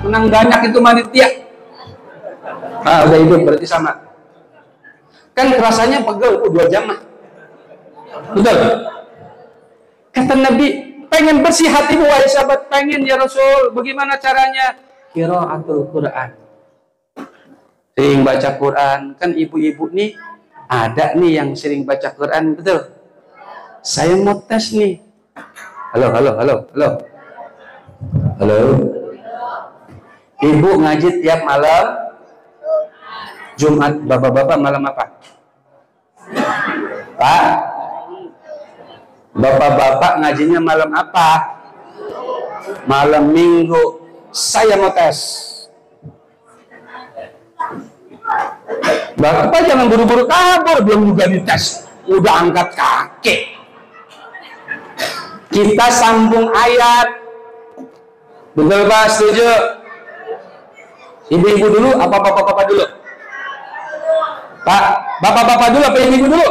Menang banyak itu manitia. Ah, udah hidup berarti sama. Kan rasanya pegel 2 jam mah. Betul. Kata Nabi, pengen bersih hatimu wahai sahabat, pengen ya Rasul. Bagaimana caranya? Qiraatul Quran. Sering baca Quran. Kan ibu-ibu nih ada nih yang sering baca Quran, betul. Saya mau tes nih. Halo. Ibu ngaji tiap malam Jumat. Bapak-bapak malam apa? Pak? Bapak-bapak ngajinya malam apa? Malam Minggu. Saya mau tes. Bapak jangan buru-buru kabur, belum juga dites udah angkat kaki. Kita sambung ayat. Betul Pak? Setuju? Ibu-ibu dulu apa bapak-bapak dulu? Pak, bapak-bapak dulu apa ibu-ibu dulu?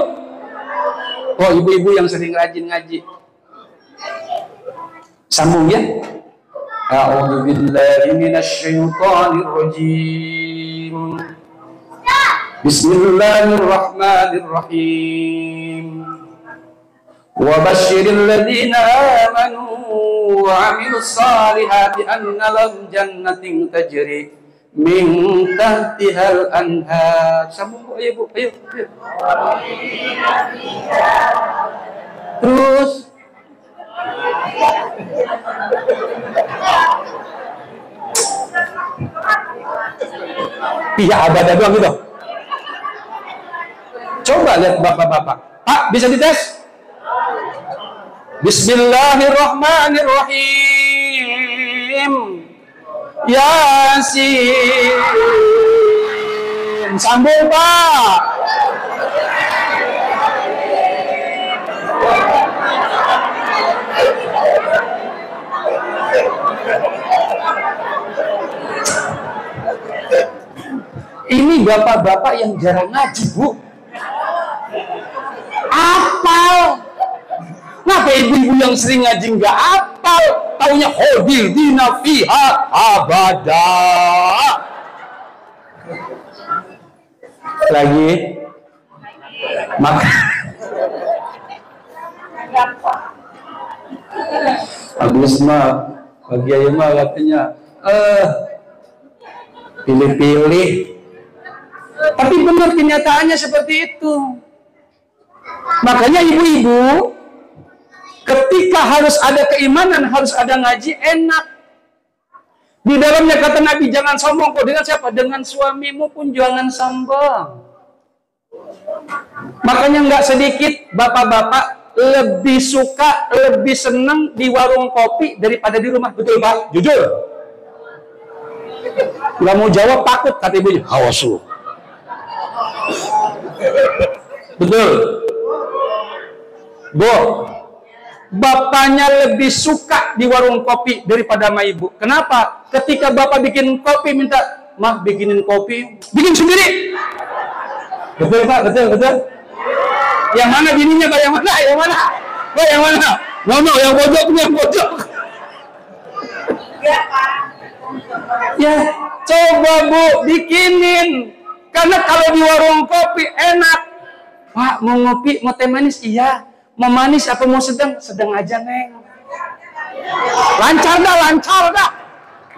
Oh, ibu-ibu yang sering rajin ngaji. Sambung ya. A'udzu billahi minasyaitonir rajim. Bismillahirrahmanirrahim. Wa basyiril ladzina amanu wa 'amilus solihati anna lahum jannatin tajri min tahtihal anhar. Sambung ibu, ayo. Terus pihak abadah doang gitu. Coba lihat bapak-bapak. Pak, bisa dites? Bismillahirrahmanirrahim. Yasin. Sambung Pak. Ini bapak-bapak yang jarang ngaji, Bu. Apal. Kenapa ibu-ibu yang sering ngaji nggak apal? Taunya hodir dina fiha abada. Lagi maka habis mah bagi ayah mah katanya pilih-pilih. Tapi benar kenyataannya seperti itu. Makanya ibu-ibu ketika harus ada keimanan, harus ada ngaji, enak. Di dalamnya kata Nabi, jangan sombong. Kok dengan siapa? Dengan suamimu pun jangan sombong. Makanya nggak sedikit bapak-bapak lebih suka, lebih senang di warung kopi daripada di rumah. Betul Pak? Jujur. Nggak mau jawab, takut kata ibunya. Awas lu. Betul. Bu, bapaknya lebih suka di warung kopi daripada sama ibu. Kenapa? Ketika bapak bikin kopi minta, "Mah, bikinin kopi." Bikin sendiri. Betul Pak? Betul. Yang mana bininya Pak? Yang mana? Pak, yang mana? No, yang pojok. Ya, coba Bu, bikinin. Karena kalau di warung kopi enak. Pak, mau ngopi, mau teh manis? Iya. Mau manis apa mau sedang? Sedang aja, Neng. Lancar dah.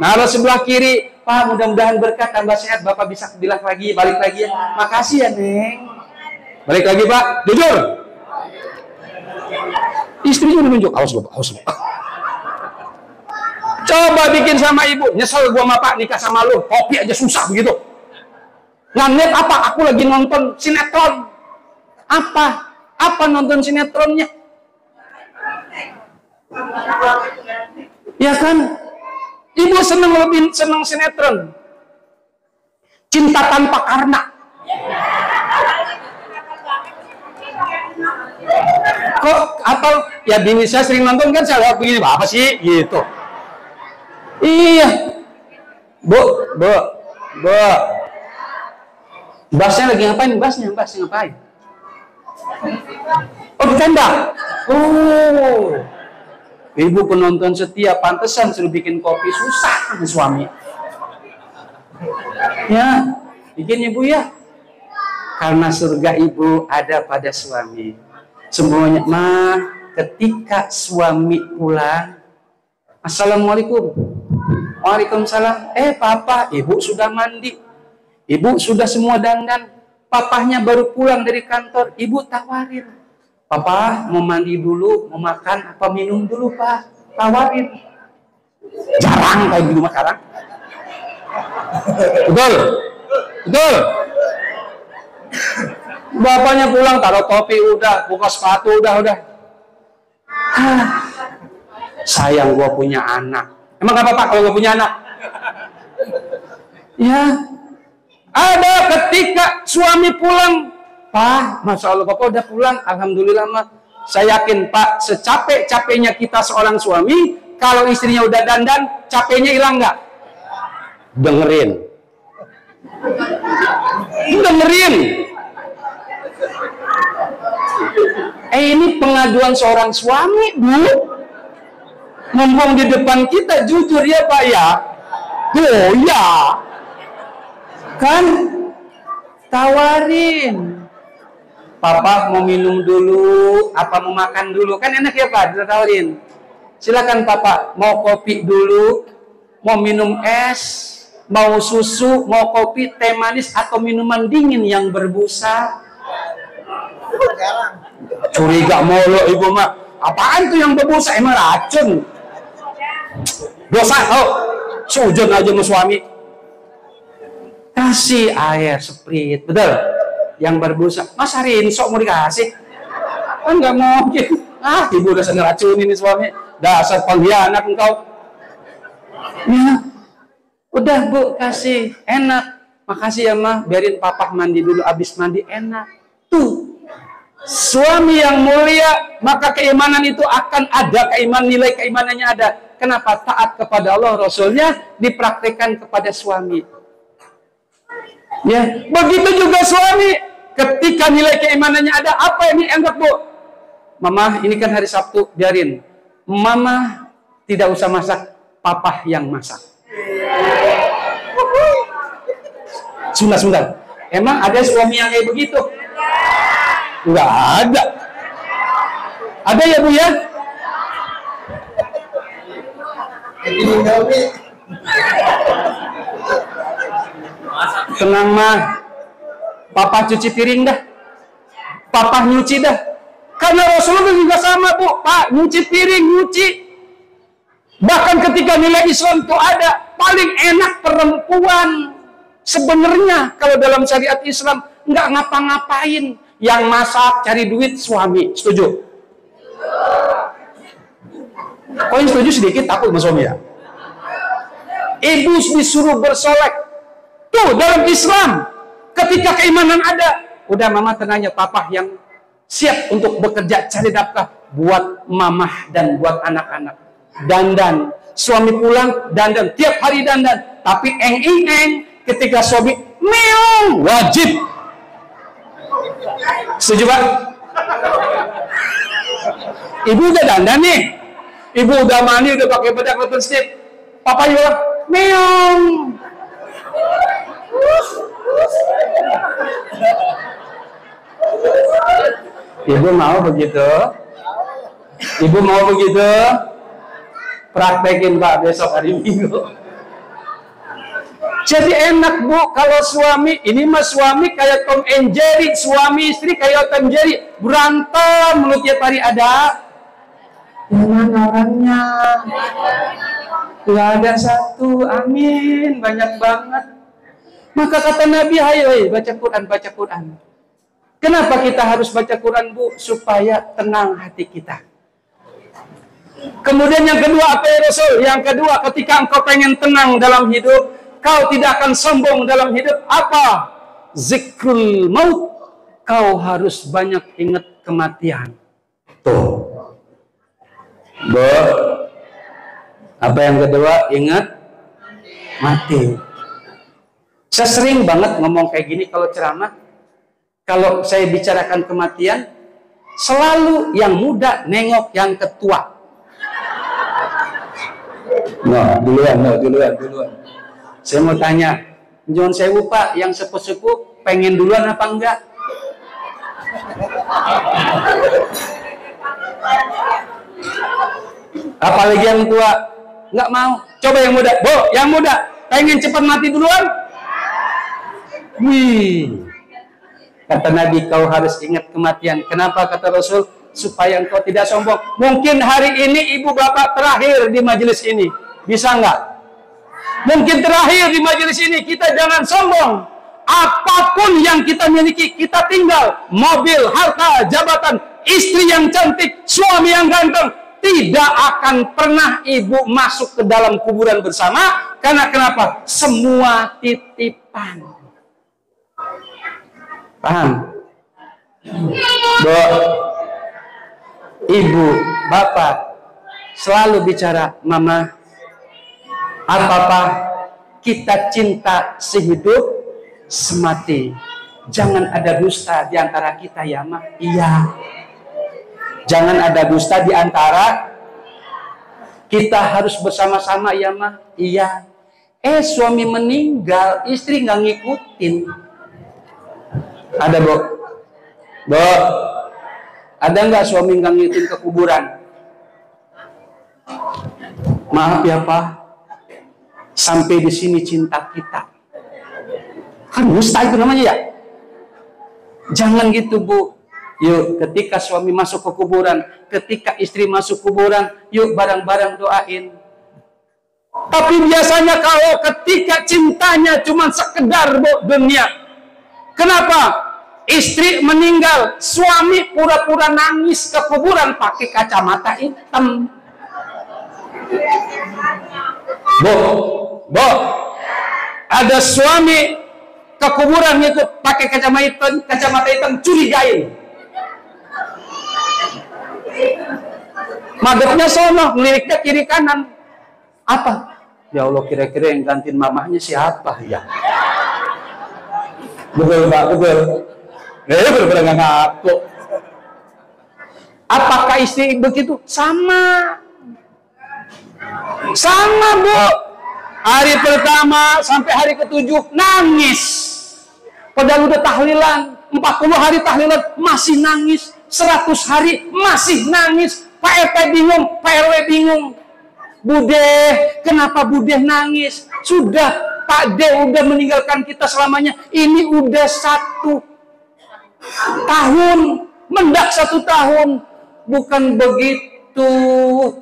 Nah, sebelah kiri, Pak, mudah-mudahan berkah, tambah sehat, Bapak bisa bilang lagi, balik lagi ya. Makasih ya, Neng. Balik lagi, Pak. Jujur. Istrinya menunjuk, awas Bapak. Coba bikin sama ibu. Nyesel gua sama Pak nikah sama lu. Kopi aja susah begitu. Nganget apa? Aku lagi nonton sinetron. Apa nonton sinetronnya? Ya kan? Ibu lebih senang sinetron. Cinta Tanpa Karena. Kok atau ya bini saya sering nonton kan, saya lihat begini, apa sih gitu. Iya, Bu, bu, bu. Basnya lagi ngapain? Basnya ngapain? Oh, di tenda. Oh. Ibu penonton setia, pantesan suruh bikin kopi susah suami. Ya, bikin ibu ya. Karena surga ibu ada pada suami. Semuanya, ketika suami pulang, assalamualaikum. Waalaikumsalam. Papa, ibu sudah mandi. Ibu sudah semua dandan. Papahnya baru pulang dari kantor. Ibu tawarin. Papa mau mandi dulu, mau makan apa minum dulu, Pak? Tawarin. Jarang kayak di rumah sekarang. Betul? Betul? Bapaknya pulang, taruh topi udah, buka sepatu udah. Sayang gua punya anak. Emang gak apa-apa kalau gak punya anak? Ya. Ada ketika suami pulang, Pak, Masya Allah, Bapak udah pulang, Alhamdulillah, Mak. Saya yakin, Pak, secapek-capeknya kita seorang suami, kalau istrinya udah dandan, capeknya hilang nggak? Dengerin. Ini pengaduan seorang suami, Bu. Ngomong di depan kita, jujur ya, Pak, ya? Oh, ya. Kan? Tawarin. Papa mau minum dulu, apa mau makan dulu? Kan enak ya, Pak, ditawarin. Silakan, Papa, mau kopi dulu, mau minum es, mau susu, mau kopi, teh manis, atau minuman dingin yang berbusa. Curiga mulu ibu mah. Apaan tuh yang berbusa? Emang racun? Dosa, sujud aja sama suami. Kasih air Sprite, betul? Yang berbusa, Mas Rinso mau dikasih? Kan nggak mungkin. Ibu udah ngeracun ini suami. Dasar pengkhianat engkau. Ya, udah Bu, kasih. Enak. Makasih ya, Mah. Biarin Papa mandi dulu. Abis mandi enak. Tuh. Suami yang mulia, maka keimanan itu akan ada. Nilai keimanannya ada. Kenapa? Taat kepada Allah, Rasulnya dipraktikkan kepada suami. Ya, begitu juga suami. Ketika nilai keimanannya ada, apa ini enak, Bu? Mama, ini kan hari Sabtu, biarin. Mama tidak usah masak, Papa yang masak. Sebentar. Emang ada suami yang kayak begitu? Enggak ada. Ada ya, Bu ya? Tenang, Mah. Papa cuci piring dah. Papa nyuci dah. Karena Rasulullah juga sama, Bu. Pak, nyuci piring, nyuci. Bahkan ketika nilai Islam itu ada, paling enak perempuan. Sebenarnya kalau dalam syariat Islam nggak ngapa-ngapain. Yang masak, cari duit, suami. Setuju? Kok yang setuju sedikit, takut sama suami ya? Ibu disuruh bersolek. Tuh, dalam Islam, ketika keimanan ada, udah mama tenangnya, Papa yang siap untuk bekerja cari nafkah buat mamah dan buat anak-anak. Dandan, suami pulang dandan, tiap hari dandan. Tapi eng ketika suami meong, wajib. Setuju, Pak? Ibu udah dandan nih, ibu udah mandi, udah pakai bedak cotton strip. Papa juga meong. Ibu mau begitu? Ibu mau begitu? Praktekin, Pak, besok hari Minggu. Jadi enak, Bu, kalau suami, ini mah suami kayak Tom and Jerry, suami istri kayak Tom Jerry, berantem mulut tiap hari ada. Mana orangnya? Gak ada satu, amin, banyak banget. Maka kata Nabi, ayo baca Quran. Kenapa kita harus baca Quran, Bu? Supaya tenang hati kita. Kemudian yang kedua, apa ya Rasul? Yang kedua, ketika engkau pengen tenang dalam hidup, kau tidak akan sombong dalam hidup, apa? Zikrul maut. Kau harus banyak ingat kematian. Tuh. Bu. Apa yang kedua? Ingat mati. Saya sering banget ngomong kayak gini kalau ceramah. Kalau saya bicarakan kematian, selalu yang muda nengok yang ketua. Duluan. Saya mau tanya, John Sewu Pak, yang sepuh-sepuh pengen duluan apa enggak? Apalagi yang tua, nggak mau. Coba yang muda, yang muda pengen cepat mati duluan? Wih, kata Nabi, kau harus ingat kematian. Kenapa kata Rasul? Supaya engkau tidak sombong. Mungkin hari ini ibu bapak terakhir di majelis ini, bisa nggak? Mungkin terakhir di majelis ini, kita jangan sombong. Apapun yang kita miliki, kita tinggal mobil, harta, jabatan, istri yang cantik, suami yang ganteng, tidak akan pernah ibu masuk ke dalam kuburan bersama. Karena kenapa? Semua titipan. Paham? Bu, ibu, bapak selalu bicara, mama, apa-apa kita cinta sehidup semati. Jangan ada dusta di antara kita ya, Ma. Iya. Jangan ada dusta di antara kita, harus bersama-sama ya, Ma. Iya. Suami meninggal, istri nggak ngikutin. Ada, Bu? Bu, ada nggak suami nggak ngikutin ke kuburan? Maaf ya, Pak. Sampai di sini cinta kita. Kan dusta itu namanya ya. Jangan gitu, Bu. Yuk, ketika suami masuk ke kuburan, ketika istri masuk kuburan, yuk bareng-bareng doain. Tapi biasanya kalau ketika cintanya cuma sekedar, Bu, dunia. Kenapa? Istri meninggal, suami pura-pura nangis ke kuburan pakai kacamata hitam. Bu, ada suami ke kuburan itu pakai kacamata hitam, curigain. Madepnya sono, ngeliriknya kiri kanan. Apa? Ya Allah, kira-kira yang gantiin mamahnya siapa ya? Betul, Pak, betul. Bener-bener nggak ngaku. Apakah istri begitu? Sama, Bu. Hari pertama sampai hari ke-7 nangis. Padahal udah tahlilan, 40 hari tahlilan masih nangis, 100 hari masih nangis. Pak RT bingung, Pak RW bingung. Bude, kenapa Bude nangis? Sudah, Pak D udah meninggalkan kita selamanya. Ini udah 1 tahun, mendak 1 tahun. Bukan begitu,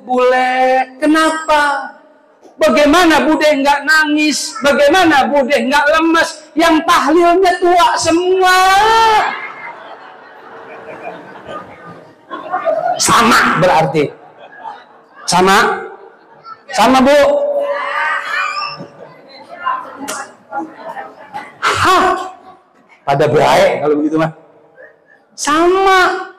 Bule. Kenapa? Bagaimana Bude nggak nangis? Bagaimana Bude nggak lemes? Yang tahlilnya tua semua. Sama berarti. Sama, Bu. Hah, pada baik kalau begitu mah. Sama.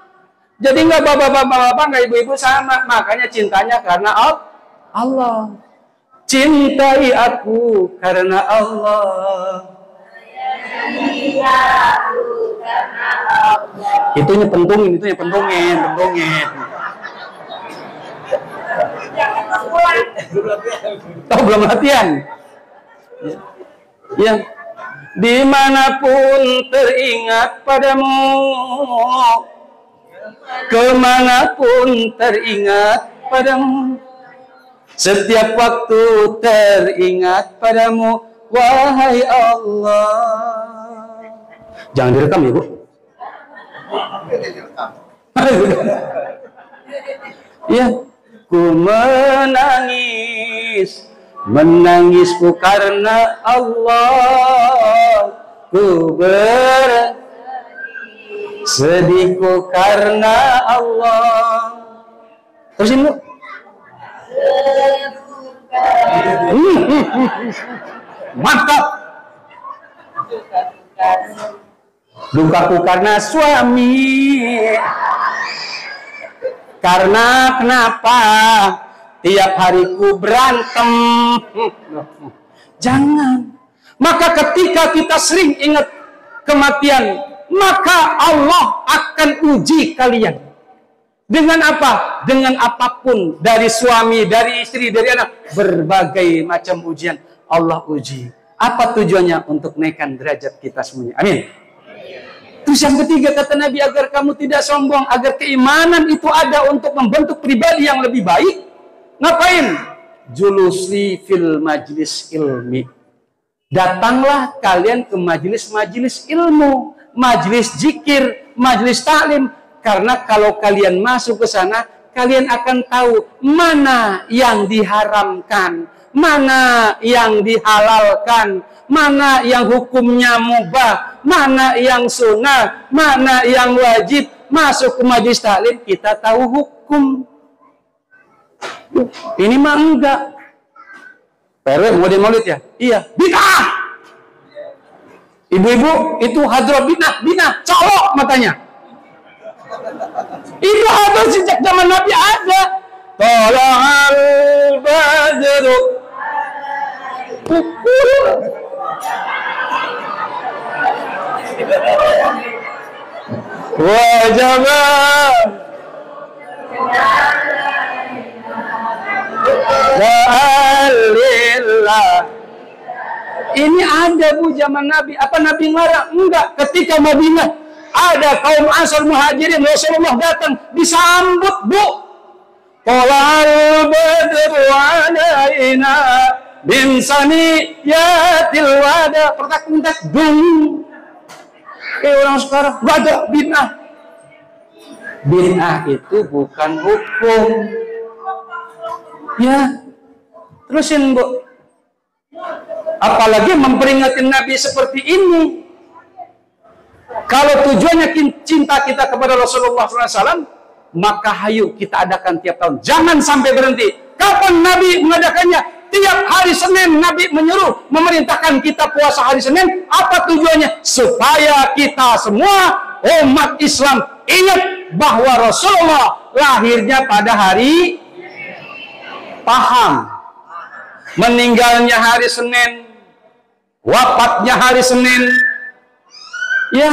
Jadi nggak bapak-bapak, nggak ibu-ibu, sama. Makanya cintanya karena Allah. Cintai aku karena Allah. Itunya pentungin. Oh, belum latihan. Ya. Dimanapun teringat padamu, kemanapun teringat padamu, setiap waktu teringat padamu, wahai Allah. Jangan direkam ya, Bu. Ya, ku menangisku karena Allah, ku bersedihku karena Allah. Terusin, Bu. Mantap. Dukaku karena suami. Karena kenapa? tiap hari ku berantem. Jangan. Maka ketika kita sering ingat kematian, maka Allah akan uji kalian. Dengan apa? Dengan apapun. Dari suami, dari istri, dari anak. Berbagai macam ujian Allah uji. Apa tujuannya? Untuk naikkan derajat kita semuanya. Amin. Terus yang ketiga kata Nabi, agar kamu tidak sombong, agar keimanan itu ada untuk membentuk pribadi yang lebih baik. Ngapain? Julusli fil majlis ilmi. Datanglah kalian ke majelis-majelis ilmu, majelis zikir, majelis taklim. Karena kalau kalian masuk ke sana, kalian akan tahu mana yang diharamkan, mana yang dihalalkan, mana yang hukumnya mubah, mana yang sunnah, mana yang wajib. Masuk ke majelis taklim, kita tahu hukum. Ini mah enggak. PRW mau maulid ya? Iya. Bid'ah. Ibu-ibu itu hadroh bid'ah, colok matanya. Itu hadroh sejak zaman Nabi ada. Tola'al badru. Wajabah. Ini ada Bu zaman Nabi. Apa Nabi ngarang? Enggak. Ketika Madinah ada kaum Ansar Muhajirin, Rasulullah datang disambut Bu. Talal badru alaina bin saniyatil wada. Pertak-pertak dung. Kayak orang sekarang gak ada bid'ah. Bid'ah itu bukan hukum. Ya, terusin Bu. Apalagi memperingati Nabi seperti ini. Kalau tujuannya cinta kita kepada Rasulullah SAW, maka hayu kita adakan tiap tahun. Jangan sampai berhenti. Kapan Nabi mengadakannya? Tiap hari Senin Nabi menyuruh, memerintahkan kita puasa hari Senin. Apa tujuannya? Supaya kita semua umat Islam ingat bahwa Rasulullah lahirnya pada hari, paham, meninggalnya hari Senin, wafatnya hari Senin. Ya,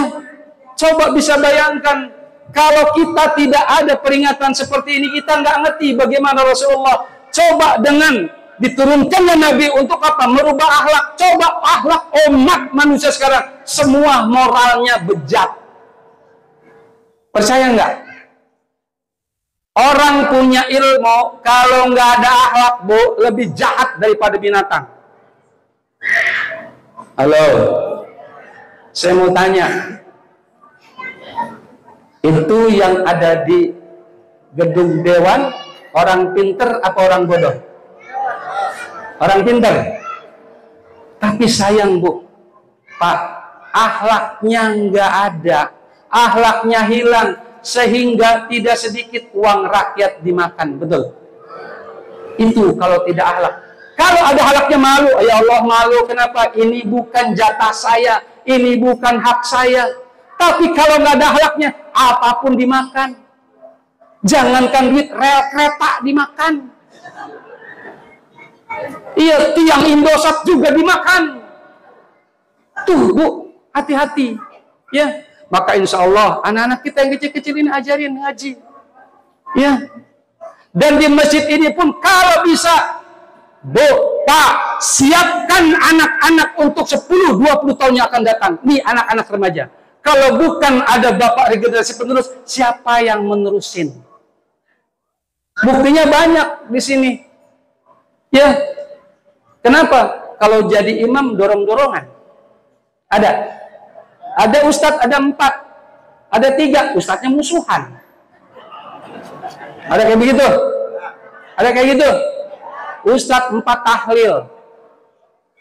coba bisa bayangkan kalau kita tidak ada peringatan seperti ini, kita nggak ngerti bagaimana Rasulullah. Coba dengan diturunkannya Nabi untuk apa? Merubah akhlak. Coba akhlak umat manusia sekarang, semua moralnya bejat. Percaya nggak? Orang punya ilmu, kalau nggak ada akhlak Bu, lebih jahat daripada binatang. Halo, saya mau tanya, itu yang ada di gedung Dewan, orang pinter apa orang bodoh? Orang pinter. Tapi sayang Bu, Pak, akhlaknya nggak ada, akhlaknya hilang, sehingga tidak sedikit uang rakyat dimakan. Betul? Itu kalau tidak akhlak. Kalau ada akhlaknya malu, ya Allah malu, kenapa? Ini bukan jatah saya, ini bukan hak saya. Tapi kalau nggak ada akhlaknya, apapun dimakan. Jangankan duit, rel kereta dimakan. Iya, tiang Indosat juga dimakan. Tuh Bu, hati-hati. Ya, maka insya Allah anak-anak kita yang kecil-kecil ini ajarin ngaji. Ya. Dan di masjid ini pun kalau bisa, Bu, Pak, siapkan anak-anak untuk 10-20 tahun yang akan datang. Nih anak-anak remaja. Kalau bukan ada bapak regenerasi penerus, siapa yang menerusin? Buktinya banyak di sini. Ya. Kenapa? Kalau jadi imam dorong-dorongan. Ada. Ada ustadz, ada 4. Ada 3, ustadznya musuhan. Ada kayak begitu? Ada kayak gitu? Ustadz 4 tahlil.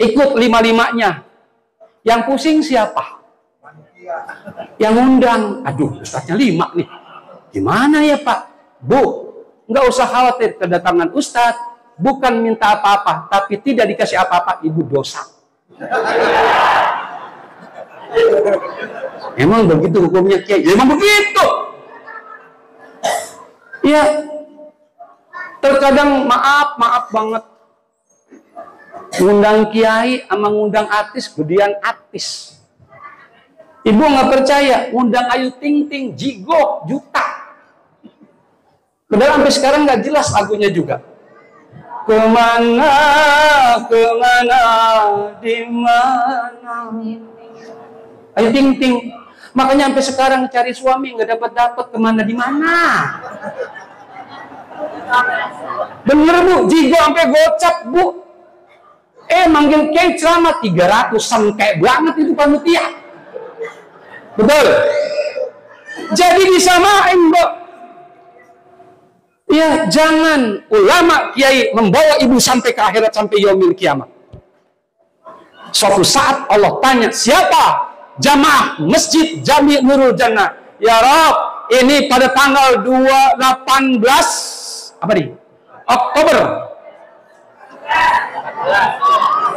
Ikut 5-5-nya. Yang pusing siapa? Yang undang. Aduh, ustadznya 5 nih. Gimana ya Pak? Bu, nggak usah khawatir kedatangan ustadz. Bukan minta apa-apa, tapi tidak dikasih apa-apa, ibu dosa. Emang begitu hukumnya Kiai? Emang begitu. Ya, Terkadang maaf banget. Ngundang kiai sama ngundang artis, gedean artis. Ibu nggak percaya, ngundang Ayu Ting Ting, Jigo, juta. Padahal sampai sekarang nggak jelas lagunya juga. Kemana, di mana? Ayu Ting Ting. Makanya sampai sekarang cari suami nggak dapat kemana di mana. Bener Bu, Jigo sampai gocap Bu. Manggil kiai ceramah 300 sengke banget itu panitia. Betul. Jadi disamain, Bu. Ya, jangan ulama kiai membawa ibu sampai ke akhirat, sampai yaumil kiamat. Suatu saat Allah tanya, siapa jamaah Masjid Jami Nurul Jannah? Ya Rob, ini pada tanggal 18 apa nih? Oktober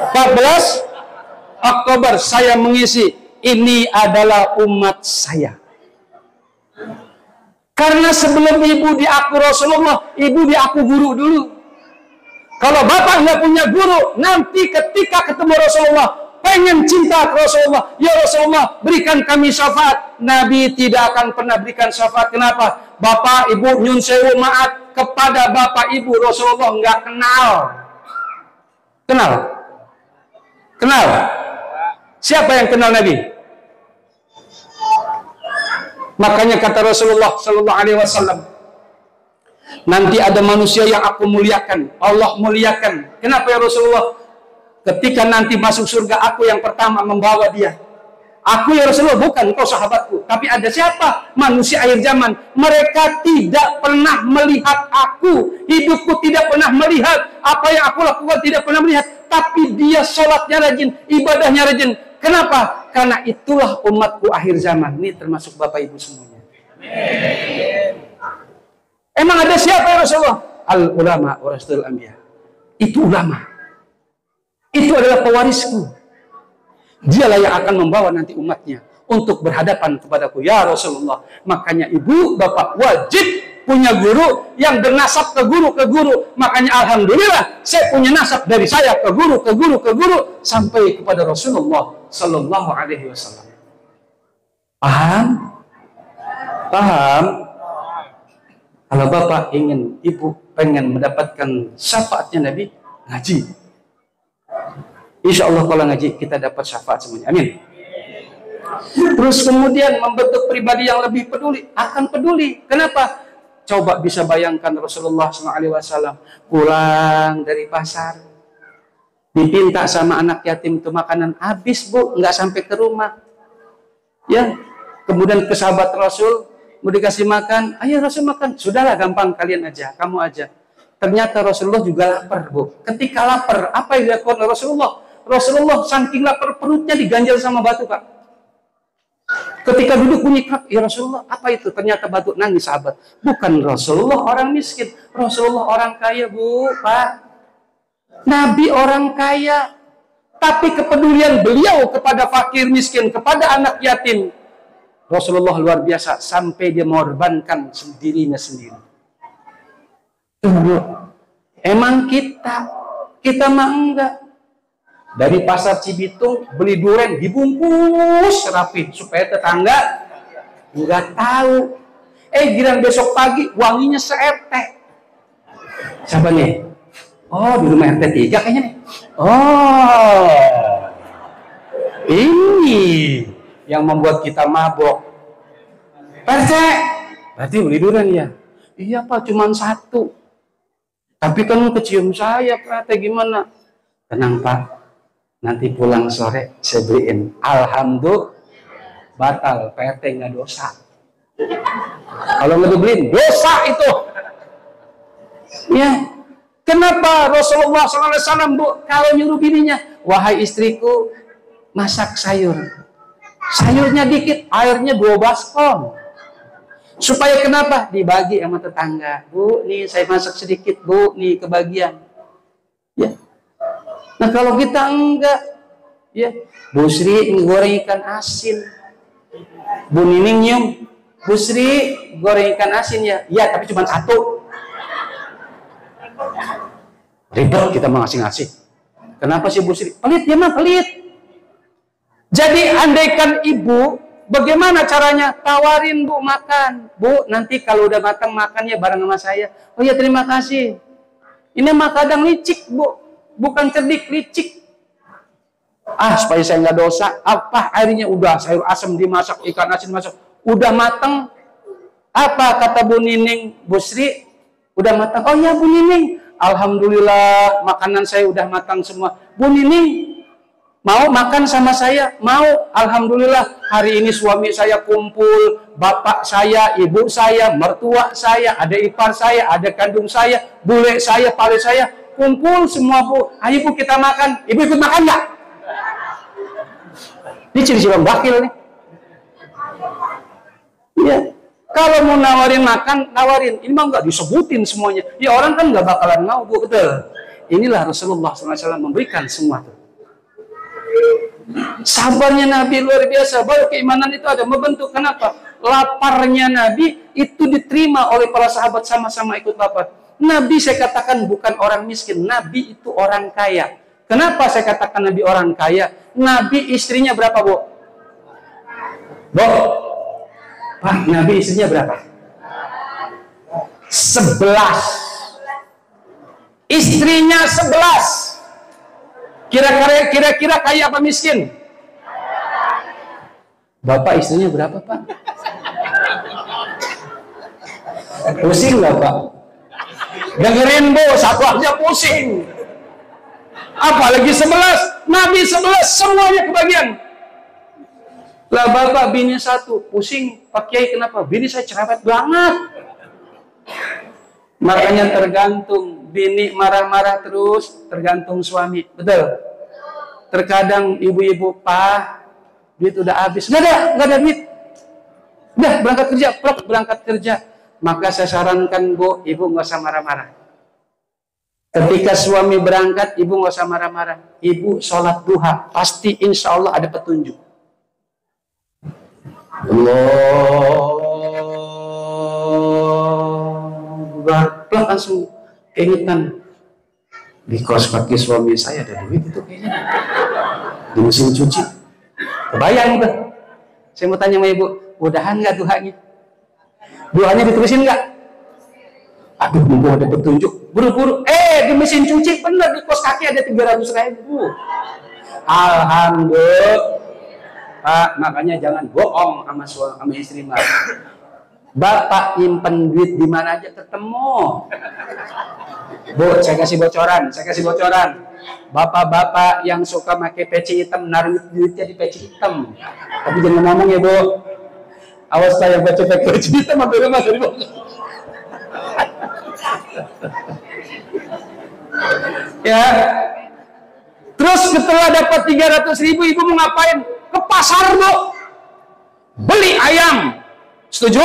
14 Oktober saya mengisi. Ini adalah umat saya. Karena sebelum ibu diaku Rasulullah, ibu diaku guru dulu. Kalau bapak nggak punya guru, nanti ketika ketemu Rasulullah, pengen cinta ke Rasulullah, ya Rasulullah berikan kami syafaat. Nabi tidak akan pernah berikan syafaat. Kenapa? Bapak ibu nyun sewu maaf, kepada bapak ibu Rasulullah nggak kenal. Kenal? Siapa yang kenal Nabi? Makanya kata Rasulullah Sallallahu Alaihi Wasallam, nanti ada manusia yang aku muliakan, Allah muliakan. Kenapa ya Rasulullah? Ketika nanti masuk surga, aku yang pertama membawa dia. Aku ya Rasulullah, bukan kau sahabatku, tapi ada siapa? Manusia akhir zaman. Mereka tidak pernah melihat aku, hidupku tidak pernah melihat apa yang aku lakukan, tidak pernah melihat. Tapi dia sholatnya rajin, ibadahnya rajin. Kenapa? Karena itulah umatku akhir zaman. Ini termasuk bapak ibu semuanya. Emang ada siapa ya Rasulullah? Al ulama warasatul anbiya. Itu ulama. Itu adalah pewarisku. Dialah yang akan membawa nanti umatnya untuk berhadapan kepadaku ya Rasulullah. Makanya ibu, bapak wajib punya guru yang bernasab ke guru. Makanya alhamdulillah saya punya nasab dari saya ke guru sampai kepada Rasulullah Sallallahu Alaihi Wasallam. Paham? Kalau bapak ingin, ibu pengen mendapatkan syafaatnya Nabi, ngaji. Insya Allah kalau ngaji kita dapat syafaat semuanya. Amin. Terus kemudian membentuk pribadi yang lebih peduli, akan peduli. Kenapa? Coba bisa bayangkan Rasulullah SAW pulang dari pasar, dipinta sama anak yatim itu makanan, habis Bu, nggak sampai ke rumah. Ya, kemudian ke sahabat Rasul mau dikasih makan, ayo Rasul makan. Sudahlah, gampang, kalian aja, kamu aja. Ternyata Rasulullah juga lapar Bu. Ketika lapar, apa yang dilakukan Rasulullah? Rasulullah saking lapar perutnya diganjal sama batu Pak. Ketika duduk bunyi krak, ya Rasulullah, apa itu? Ternyata batu, nangis sahabat. Bukan Rasulullah orang miskin, Rasulullah orang kaya Bu, Pak. Nabi orang kaya, tapi kepedulian beliau kepada fakir miskin, kepada anak yatim, Rasulullah luar biasa, sampai dia mengorbankan dirinya sendiri. Tunggu, emang kita mah enggak. Dari pasar Cibitung beli durian dibungkus rapi supaya tetangga nggak tahu. Giliran besok pagi wanginya se-RT. Siapa nih? Oh, di rumah RT 3 kayaknya nih. Oh, ini yang membuat kita mabok. RT, berarti beli durian ya? Iya Pak, cuma 1. Tapi kan kecium saya Pak, gimana? Tenang Pak. Nanti pulang sore saya beliin. Alhamdulillah batal, PRT nggak dosa. Kalau nggak dibeliin dosa itu. Ya, kenapa Rasulullah SAW Bu kalau nyuruh bininya, wahai istriku masak sayur, sayurnya dikit, airnya 2 baskom. Supaya kenapa? Dibagi sama tetangga. Bu, nih saya masak sedikit Bu, nih kebagian. Ya. Nah kalau kita enggak, ya Bu Sri goreng ikan asin, Bu Nining nyium, Bu Sri goreng ikan asin ya, iya tapi cuma 1. Ribet kita mau ngasih-ngasih. Kenapa sih Bu Sri? Pelit, dia mah pelit. Jadi andaikan ibu, bagaimana caranya? Tawarin Bu makan. Bu, nanti kalau udah matang makannya bareng sama saya. Oh ya terima kasih. Ini mah kadang licik Bu, bukan cerdik, licik. Supaya saya nggak dosa. Apa airnya udah sayur asam dimasak, ikan asin masak, udah matang. Apa kata Bu Nining, Bu Sri? Udah matang. Oh ya Bu Nining, alhamdulillah makanan saya udah matang semua. Bu Nining mau makan sama saya? Mau. Alhamdulillah hari ini suami saya kumpul, bapak saya, ibu saya, mertua saya, ada ipar saya, ada kandung saya, bule saya, pale saya, kumpul semua Bu. Ayo Bu kita makan. Ibu ikut makan nggak? Ini ciri bang bakil nih. Iya. Kalau mau nawarin makan, nawarin. Ini mah nggak disebutin semuanya. Ya orang kan nggak bakalan mau Bu, betul. Inilah Rasulullah SAW memberikan semua. Sabarnya Nabi luar biasa. Baru keimanan itu ada membentuk. Kenapa? Laparnya Nabi itu diterima oleh para sahabat, sama-sama ikut lapar. Nabi saya katakan bukan orang miskin. Nabi itu orang kaya. Kenapa saya katakan Nabi orang kaya? Nabi istrinya berapa Bu? Bu? Pak, Nabi istrinya berapa? 11. Istrinya 11. Kira-kira kaya apa miskin? Bapak istrinya berapa Pak? Pusing nggak Pak? Dengerin Bu, satu aja pusing. Apalagi 11. Nabi 11 semuanya kebagian. Lah bapak bini satu, pusing. Pak Kiai kenapa? Bini saya cerewet banget. Makanya tergantung. Bini marah-marah terus, tergantung suami. Betul? Terkadang ibu-ibu, Pak, duit udah habis. Nggak ada duit. Udah berangkat kerja, berangkat kerja. Maka saya sarankan Bu, ibu nggak usah marah-marah. Ketika suami berangkat, ibu nggak usah marah-marah. Ibu sholat duha, pasti insya Allah ada petunjuk. Allah langsung keingetan di kos kaki suami saya ada duit itu kayaknya di mesin cuci. Kebayang itu. Saya mau tanya sama ibu, mudahan nggak duhanya? Duhanya ditulisin nggak? Aduh, mumpung ada petunjuk, buru-buru. Di mesin cuci bener di kos kaki ada 300.000. Alhamdulillah. Pak, makanya jangan bohong sama istri Mas. Bapak nyimpen duit di mana aja ketemu. Bu, saya kasih bocoran. Bapak-bapak yang suka pakai peci hitam, naruh duitnya di peci hitam. Tapi jangan ngomong ya Bu. Awas saya baca pakai peci hitam, ambil rumah dari bawah. Ya. Terus setelah dapat 300.000, ibu mau ngapain? Ke pasar Bu, beli ayam. Setuju?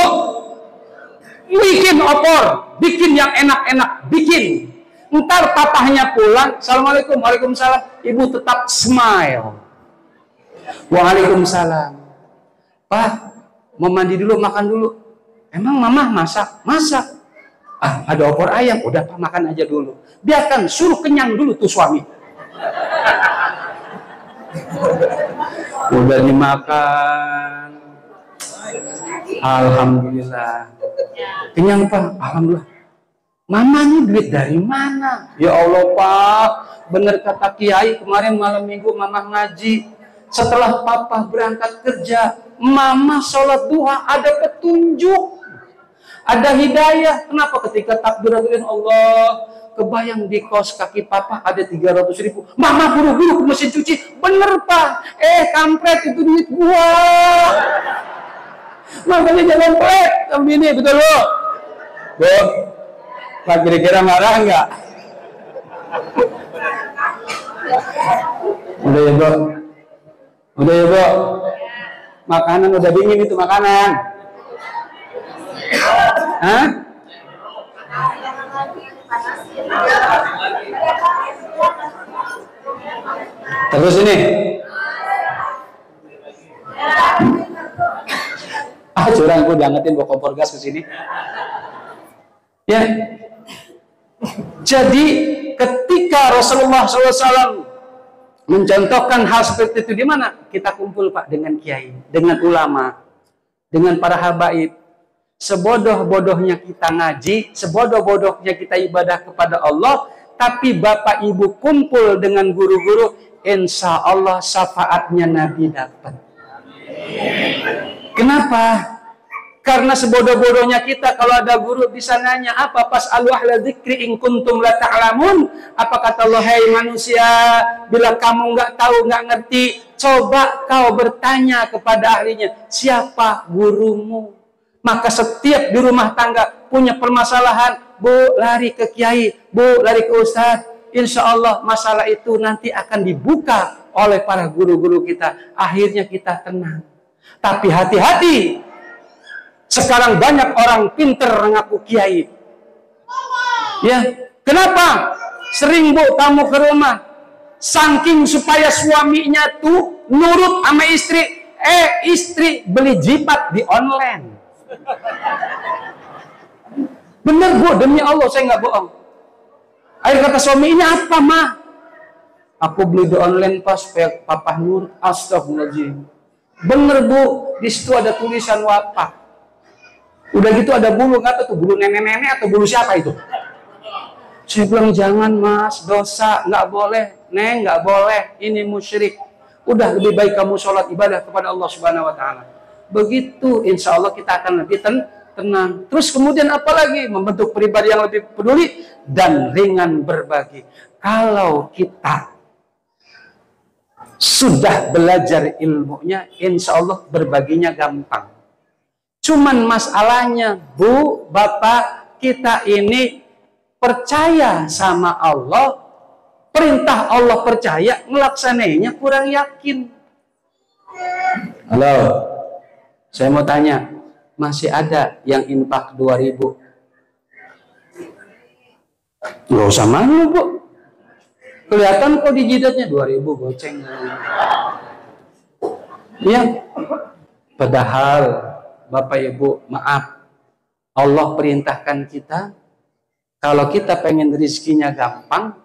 Bikin opor, bikin yang enak-enak, bikin. Ntar papahnya pulang, assalamualaikum, waalaikumsalam. Ibu tetap smile. Waalaikumsalam. Pak, mau mandi dulu, makan dulu. Emang mama masak? Masak. Ada opor ayam, udah Pak makan aja dulu. Biarkan, suruh kenyang dulu tuh suami. Udah dimakan, alhamdulillah. Kenyang Pak, alhamdulillah. Mama ini duit dari mana? Ya Allah Pak, bener kata Kiai kemarin malam minggu Mama ngaji. Setelah Papa berangkat kerja, Mama sholat duha, ada petunjuk, ada hidayah. Kenapa ketika takbiratul Allah, kebayang di kos kaki Papa ada 300.000. Mama buru-buru ke mesin cuci. Bener Pak. Kampret itu duit gua. Makanya jangan pelit sama ini, betul Bu? Bu, Pak kira-kira marah nggak? Udah ya Bu. Udah ya Bu. Makanan udah dingin itu makanan. Hah? Terus ini. Curang gue diangetin bawa kompor gas ke sini. Ya. Jadi ketika Ketika Rasulullah SAW mencontohkan hal seperti itu, di mana kita kumpul Pak dengan kiai, dengan ulama, dengan para habaib. Sebodoh-bodohnya kita ngaji, sebodoh-bodohnya kita ibadah kepada Allah, tapi Bapak Ibu kumpul dengan guru-guru, insya Allah syafaatnya Nabi dapat. Kenapa? Karena sebodoh-bodohnya kita, kalau ada guru bisa nanya apa, pas al-wahla dzikri in kuntum la ta'lamun, apa kata Allah, hai manusia, bila kamu nggak tahu, nggak ngerti, coba kau bertanya kepada ahlinya, siapa gurumu? Maka setiap di rumah tangga punya permasalahan, Bu, lari ke kiai, Bu, lari ke ustaz. Insya Allah masalah itu nanti akan dibuka oleh para guru-guru kita. Akhirnya kita tenang. Tapi hati-hati, sekarang banyak orang pinter ngaku kiai. Ya, kenapa? Sering Bu tamu ke rumah, saking supaya suaminya tuh nurut sama istri, istri beli jipat di online. Bener Bu, demi Allah saya nggak bohong. Akhir kata suaminya apa mah? Aku beli di online pas supaya papa nurut. Astagfirullahaladzim. Bener Bu, di situ ada tulisan wafat. Udah gitu ada bulu, nggak tahu tuh bulu nenek-nenek atau bulu siapa itu. Saya bilang jangan Mas, dosa, nggak boleh, Neng nggak boleh, ini musyrik. Udah lebih baik kamu sholat ibadah kepada Allah Subhanahu Wa Taala. Begitu, insya Allah kita akan lebih tenang. Terus kemudian apalagi membentuk pribadi yang lebih peduli dan ringan berbagi. Kalau kita sudah belajar ilmunya, insya Allah berbaginya gampang. Cuman masalahnya, Bu, Bapak, kita ini percaya sama Allah, perintah Allah percaya, melaksanainya kurang yakin. Halo, saya mau tanya, masih ada yang infak 2.000? Nggak usah malu Bu, kelihatan kok di jidatnya 2.000 goceng. Ya, padahal Bapak Ibu maaf, Allah perintahkan kita kalau kita pengen rezekinya gampang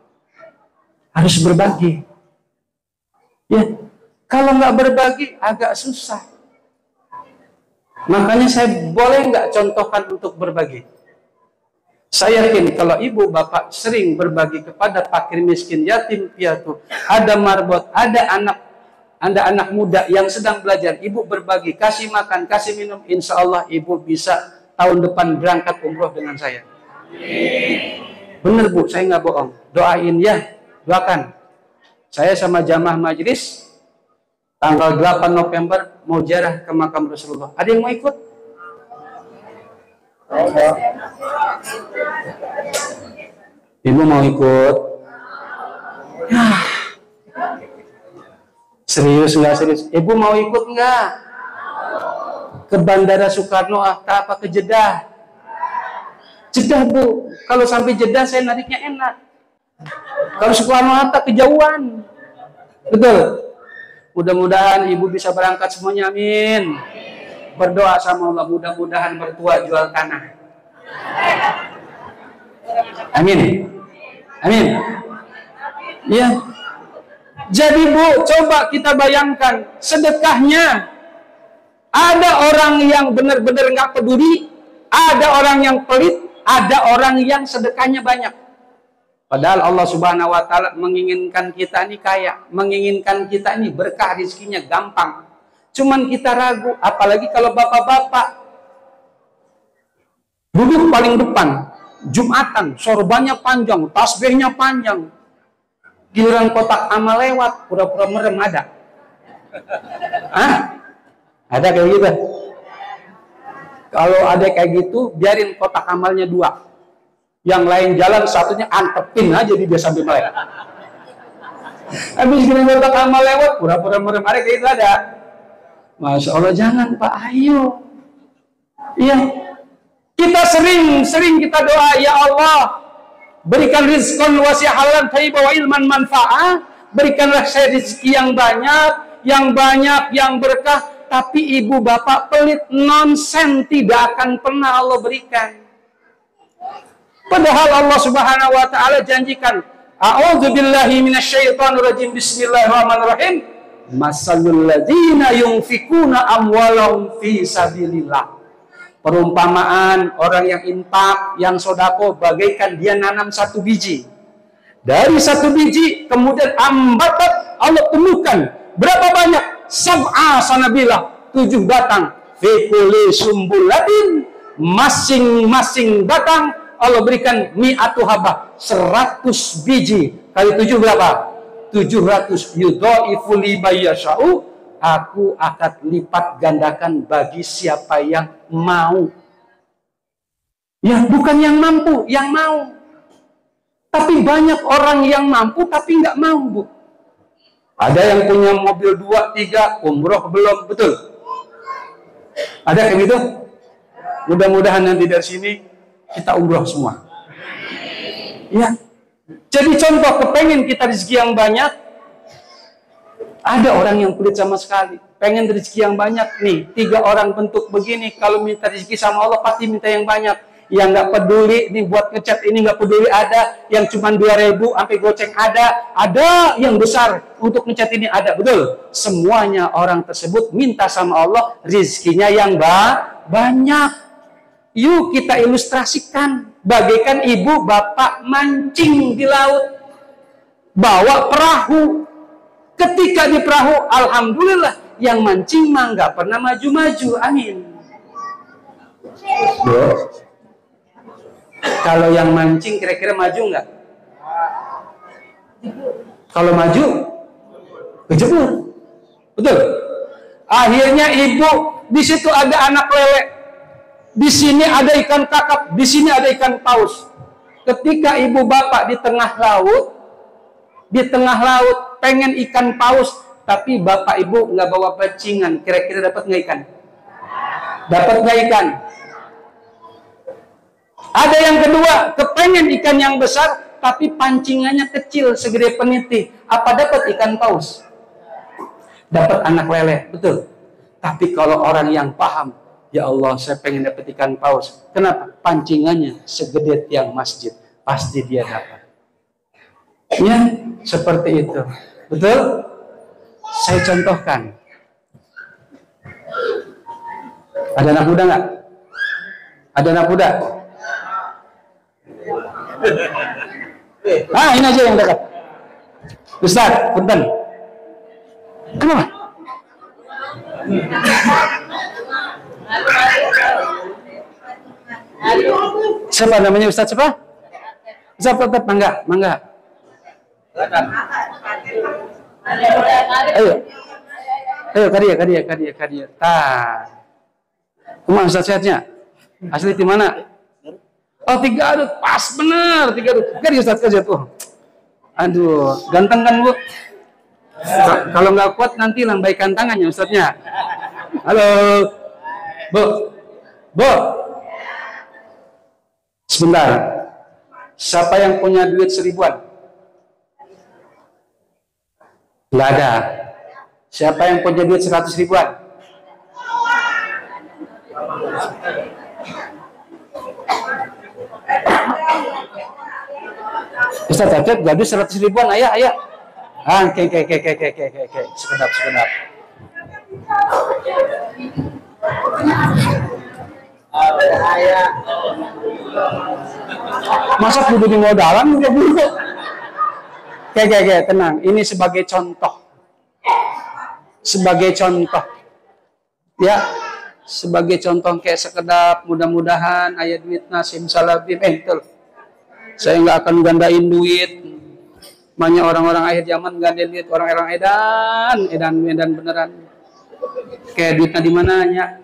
harus berbagi. Ya, kalau nggak berbagi agak susah. Makanya saya boleh nggak contohkan untuk berbagi? Saya yakin kalau ibu bapak sering berbagi kepada fakir miskin, yatim piatu, ada marbot, ada anak muda yang sedang belajar, ibu berbagi, kasih makan, kasih minum, insya Allah ibu bisa tahun depan berangkat umroh dengan saya. Bener Bu, saya nggak bohong. Doain ya, doakan. Saya sama jamaah majelis tanggal 8 November mau ziarah ke makam Rasulullah. Ada yang mau ikut? Ibu mau ikut? Ya. Serius nggak serius? Ibu mau ikut nggak? Ke Bandara Soekarno-Hatta apa ke Jeddah? Jeddah Bu. Kalau sampai Jeddah saya nariknya enak. Kalau Soekarno-Hatta kejauhan. Betul. Mudah-mudahan ibu bisa berangkat semuanya, amin. Berdoa sama Allah, mudah-mudahan mertua jual tanah. Amin. Amin. Ya. Jadi Bu, coba kita bayangkan sedekahnya. Ada orang yang benar-benar nggak peduli, ada orang yang pelit, ada orang yang sedekahnya banyak. Padahal Allah Subhanahu Wa Taala menginginkan kita ini kaya, menginginkan kita ini berkah rezekinya gampang. Cuman kita ragu, apalagi kalau bapak-bapak duduk paling depan, Jumatan, sorbannya panjang, tasbihnya panjang. Giliran kotak amal lewat, pura-pura merem ada. Hah? Ada kayak gitu? Kalau ada kayak gitu, biarin kotak amalnya 2. Yang lain jalan, satunya antepin aja di biasa sambil melek. Habis gini kotak amal lewat, pura-pura merem, ada kayak gitu ada. Masya Allah, jangan Pak, ayo. Iya. Kita sering kita doa, ya Allah, berikan rizqan wasi' halan thayyibah wa ilman manfa'ah. Berikanlah saya rezeki yang banyak, yang berkah. Tapi ibu bapak pelit, nonsen, tidak akan pernah Allah berikan. Padahal Allah Subhanahu Wa Taala janjikan, A'udzubillahi minasyaitonirrajim. Bismillahirrahmanirrahim. Masalul ladzina yunfikuna amwalahum fi sabilillah. Perumpamaan orang yang infak, yang sodako, bagaikan dia nanam satu biji. Dari satu biji, kemudian ambatat, Allah tumbuhkan. Berapa banyak? Sab'a sanabilah, 7 batang. Fi kulli sumbulatin, masing-masing batang Allah berikan mi'atu habah, 100 biji. Kali 7 berapa? 700. Yudha'ifu liman yasha'u, aku akan lipat gandakan bagi siapa yang mau. Ya, bukan yang mampu, yang mau. Tapi banyak orang yang mampu tapi nggak mau, Bu. Ada yang punya mobil 2, 3, umroh belum, betul? Ada kayak gitu? Mudah-mudahan nanti dari sini kita umroh semua. Ya. Jadi contoh, kepengen kita rezeki yang banyak. Ada orang yang pelit sama sekali. Pengen rezeki yang banyak. Nih, 3 orang bentuk begini. Kalau minta rezeki sama Allah, pasti minta yang banyak. Yang nggak peduli, nih buat ngecat ini nggak peduli ada. Yang cuma 2.000 sampai goceng ada. Ada yang besar untuk ngecat ini ada. Betul? Semuanya orang tersebut minta sama Allah rezekinya yang banyak. Yuk kita ilustrasikan. Bagaikan ibu bapak mancing di laut. Bawa perahu. Ketika di perahu, alhamdulillah, yang mancing mah nggak pernah maju-maju. Amin. Kalau yang mancing kira-kira maju nggak? Kalau maju, kejebur. Betul. Akhirnya ibu, di situ ada anak lele. Di sini ada ikan kakap, di sini ada ikan paus. Ketika ibu bapak di tengah laut, pengen ikan paus, tapi bapak ibu nggak bawa pancingan. Kira-kira dapat nggak ikan? Dapat nggak ikan? Ada yang kedua, kepengen ikan yang besar, tapi pancingannya kecil, segede peniti. Apa dapat ikan paus? Dapat anak lele, betul. Tapi kalau orang yang paham, ya Allah, saya pengen dapat ikan paus. Kenapa? Pancingannya segede tiang masjid. Pasti dia dapat. Ya, seperti itu. Betul? Saya contohkan. Ada anak muda nggak? Ada anak muda? Ini aja yang dekat. Ustaz, punten. Kenapa? Siapa namanya Ustaz siapa? Ustaz tetap mangga. Ayo kadia. Kumah Ustaz sehatnya? Asli di mana? Oh, 3 Garut, pas benar 3 Garut. Kerja Ustaz kerja tuh. Aduh, ganteng kan Bu? Kalau nggak kuat nanti lambaikan tangannya Ustaznya. Halo, Bu. Sebentar. Siapa yang punya duit 1000-an? Nggak ada. Siapa yang punya duit 100 ribuan? Ustaz Cacep gaduh 100 ribuan, ayah. Oke. Sekedap. Masa kudu di modalan udah dulu. Oke, tenang. Ini sebagai contoh. Ya, sebagai contoh kayak sekedap, mudah-mudahan ayat duit nasim salabim. Betul. Saya nggak akan gandain duit. Banyak orang-orang akhir zaman gandain duit, orang-orang edan beneran. Kayak duitnya di mananya?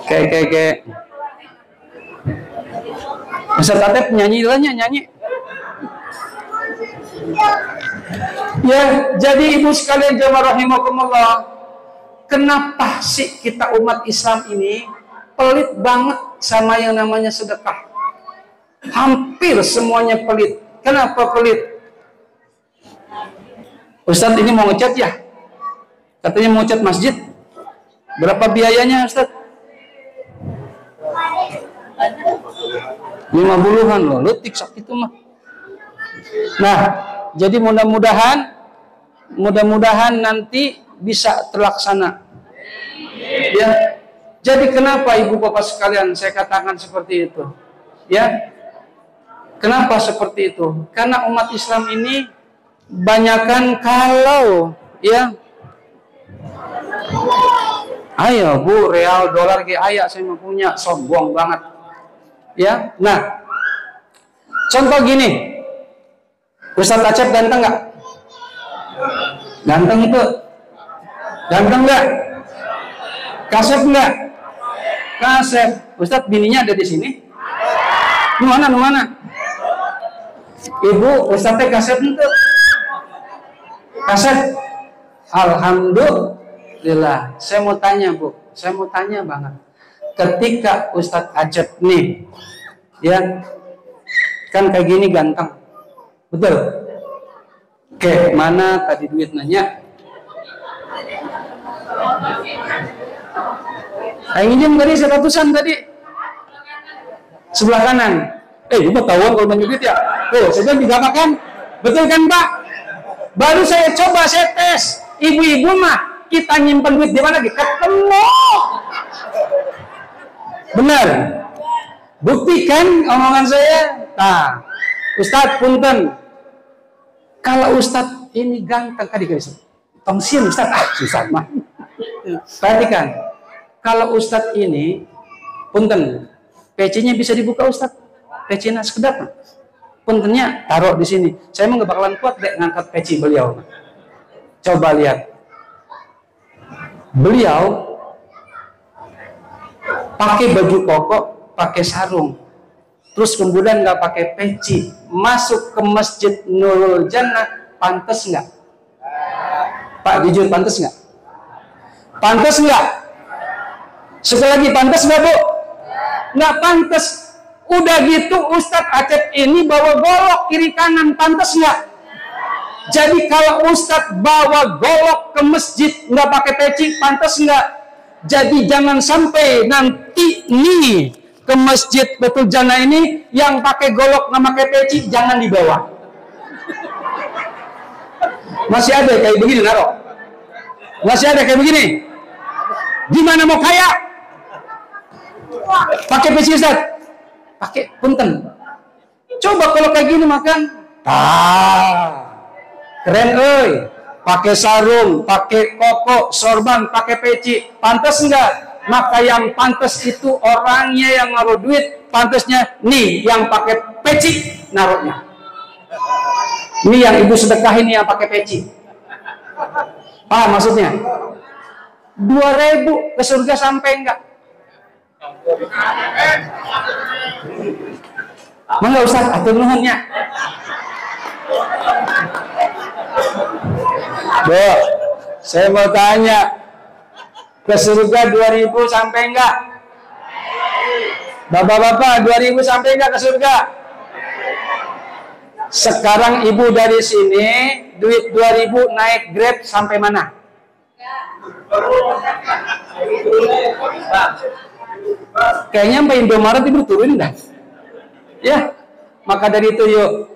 Kayak. Masa Tatep nyanyi. Ya, jadi ibu sekalian jamaah rahimakumullah, kenapa sih kita umat Islam ini pelit banget sama yang namanya sedekah? Hampir semuanya pelit. Kenapa pelit? Ustadz ini mau ngecat ya? Katanya mau ngecat masjid. Berapa biayanya Ustadz? 50-an loh, letik sak itu mah. Nah, jadi mudah-mudahan nanti bisa terlaksana. Ya. Jadi kenapa Ibu Bapak sekalian saya katakan seperti itu? Ya. Kenapa seperti itu? Karena umat Islam ini banyakan kalau ya ayo Bu, real dolar ke ayak saya mau punya, sombong banget. Ya. Nah, contoh gini. Ustadz Acep ganteng nggak? Ganteng itu? Ganteng nggak? Kasep nggak? Kasep. Ustadz bininya ada di sini? Mana? Ibu, Ustadz kasep itu? Kasep? Alhamdulillah. Saya mau tanya Bu, saya mau tanya banget. Ketika Ustadz Acep nih, ya kan kayak gini ganteng, betul? Oke, mana tadi duit nanya? Yang ini tadi 100-an tadi. Sebelah kanan. Ibu tahu kalau nanya duit ya? Oh, saya bilang kan? Betul kan Pak? Baru saya coba, saya tes. Ibu-ibu mah, kita nyimpen duit di mana? Ketemu. Benar. Buktikan omongan saya. Nah, Ustadz punten. Kalau Ustadz ini ganteng tadi guys. Tongsin Ustadz, susah mah. Perhatikan. Kalau Ustadz ini punten, PC-nya bisa dibuka Ustadz. PC-nya sekedap. Puntennya taruh di sini. Saya mau nggak bakalan kuat deh ngangkat PC beliau. Coba lihat. Beliau pakai baju koko, pakai sarung, terus kemudian nggak pakai peci, masuk ke Masjid Nurul Jannah, pantas nggak? Pak jujur pantas nggak? Pantas nggak? Sekali lagi pantas nggak Bu? Nggak pantas. Udah gitu Ustadz Acep ini bawa golok kiri kanan, pantas nggak? Jadi kalau Ustadz bawa golok ke masjid nggak pakai peci, pantas nggak? Jadi jangan sampai nanti nih ke Masjid Betul Jannah ini yang pakai golok nggak pakai peci jangan dibawa. Masih ada kayak begini naruh. Masih ada kayak begini. Gimana mau kaya? Pakai peci Ustaz. Pakai punten. Coba kalau kayak gini makan. Keren euy. Pakai sarung, pakai koko, sorban, pakai peci. Pantas enggak? Maka yang pantas itu orangnya yang naruh duit, pantasnya nih yang pakai peci naruhnya. Ini yang ibu sedekah ini yang pakai peci. Paham maksudnya? 2.000 ke surga sampai enggak? Mangga Ustaz, atur nuhunnya. Bu, saya mau tanya, ke surga 2.000 sampai enggak? Bapak-bapak, 2.000 sampai enggak ke surga? Sekarang ibu dari sini, duit 2.000 naik Grab sampai mana? Kayaknya sampai Indomaret ibu turunin dah. Ya, maka dari itu yuk,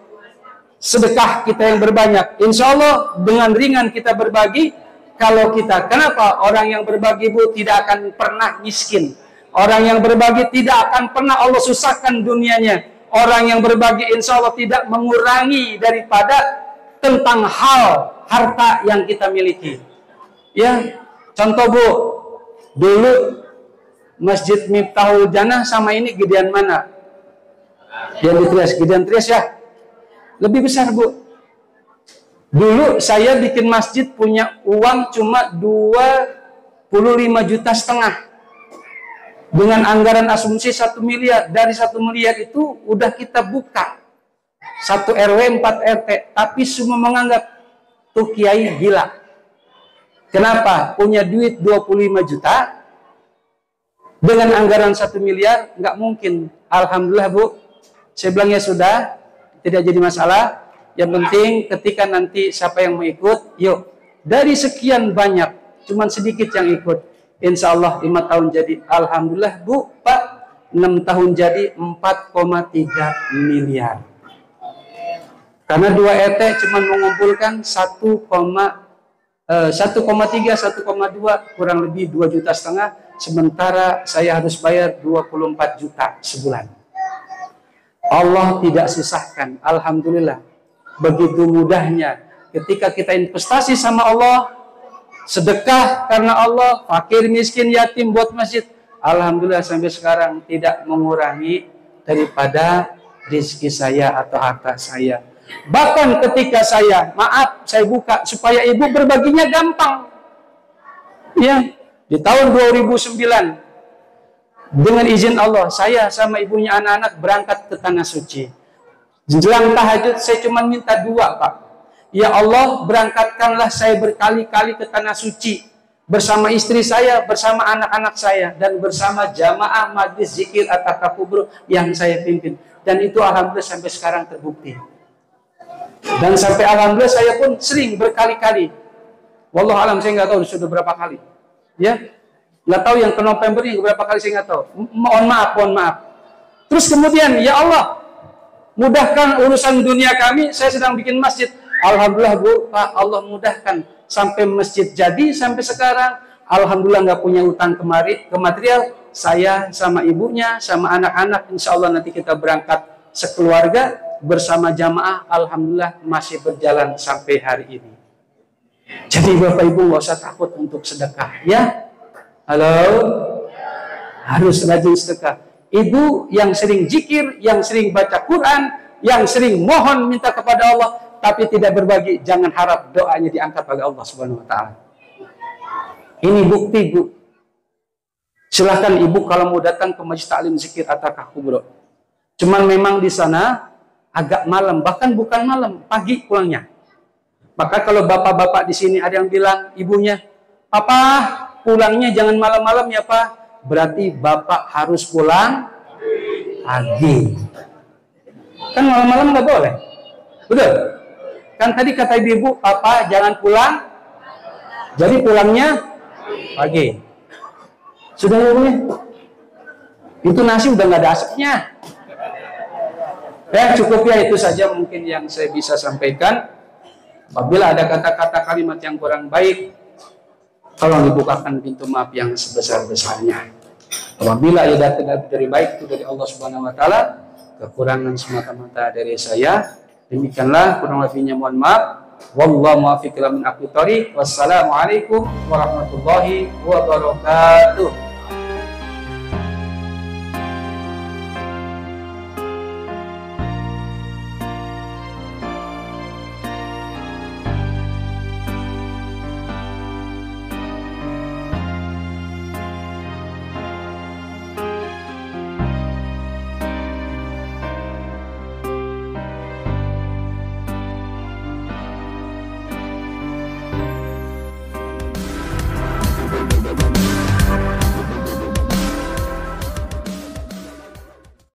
sedekah kita yang berbanyak. Insya Allah dengan ringan kita berbagi. Kalau kita, kenapa? Orang yang berbagi Bu tidak akan pernah miskin. Orang yang berbagi tidak akan pernah Allah susahkan dunianya. Orang yang berbagi insya Allah tidak mengurangi daripada tentang hal harta yang kita miliki. Ya, contoh Bu, dulu Masjid Miftahul Jannah sama ini gedean mana? Gedean Trias ya. Lebih besar Bu. Dulu saya bikin masjid punya uang cuma 25,5 juta. Dengan anggaran asumsi 1 miliar. Dari 1 miliar itu udah kita buka 1 RW 4 RT. Tapi semua menganggap tuh kiai gila. Kenapa? Punya duit 25 juta dengan anggaran 1 miliar nggak mungkin. Alhamdulillah Bu. Saya bilang ya sudah, tidak jadi masalah. Yang penting ketika nanti siapa yang mau ikut, yuk. Dari sekian banyak, cuman sedikit yang ikut. Insya Allah 5 tahun jadi. Alhamdulillah Bu, Pak, 6 tahun jadi 4,3 miliar. Karena 2 RT cuma mengumpulkan 1,3, 1,2 kurang lebih 2,5 juta, sementara saya harus bayar 24 juta sebulan. Allah tidak susahkan, alhamdulillah. Begitu mudahnya ketika kita investasi sama Allah, sedekah karena Allah, fakir miskin yatim buat masjid, alhamdulillah sampai sekarang tidak mengurangi daripada rezeki saya atau harta saya. Bahkan ketika saya buka supaya ibu berbaginya gampang. Ya, di tahun 2009 dengan izin Allah, saya sama ibunya anak-anak berangkat ke Tanah Suci. Jelang tahajud saya cuma minta 2, Pak. Ya Allah, berangkatkanlah saya berkali-kali ke Tanah Suci bersama istri saya, bersama anak-anak saya, dan bersama jamaah majlis zikir At-Taqwa Kubro yang saya pimpin. Dan itu alhamdulillah sampai sekarang terbukti. Dan sampai alhamdulillah saya pun sering berkali-kali. Wallahu alam, saya nggak tahu sudah berapa kali. Ya, nggak tahu yang ke November ini berapa kali, saya nggak tahu. Mohon maaf. Terus kemudian, ya Allah, mudahkan urusan dunia kami. Saya sedang bikin masjid. Alhamdulillah Bu, Pak, Allah mudahkan sampai masjid jadi sampai sekarang. Alhamdulillah nggak punya utang ke material. Saya sama ibunya, sama anak-anak, insya Allah nanti kita berangkat sekeluarga bersama jamaah. Alhamdulillah masih berjalan sampai hari ini. Jadi Bapak Ibu nggak usah takut untuk sedekah, ya. Halo, harus rajin sedekah. Ibu yang sering zikir, yang sering baca Quran, yang sering mohon minta kepada Allah, tapi tidak berbagi, jangan harap doanya diangkat oleh Allah Subhanahu Wa Taala. Ini bukti, Bu. Silahkan ibu kalau mau datang ke Majelis Ta'lim Zikir At-Taqwa Kubro. Cuman memang di sana agak malam, bahkan bukan malam, pagi pulangnya. Maka kalau bapak-bapak di sini ada yang bilang ibunya, "Papa, pulangnya jangan malam-malam ya, Pak." Berarti bapak harus pulang pagi. Kan malam-malam nggak boleh. Betul? Kan tadi kata ibu, "Papa jangan pulang." Jadi pulangnya pagi. Sudah ya, Bu? Itu nasi udah nggak ada asapnya. Ya, cukup ya, itu saja mungkin yang saya bisa sampaikan. Apabila ada kata-kata kalimat yang kurang baik, tolong dibukakan pintu maaf yang sebesar-besarnya. Apabila ada dari baik itu dari Allah Subhanahu Wa Taala, kekurangan semata-mata dari saya. Demikianlah, kurang lebihnya mohon maaf. Wallahu muwaffiq ila min aqwamit thoriq. Wassalamualaikum warahmatullahi wabarakatuh.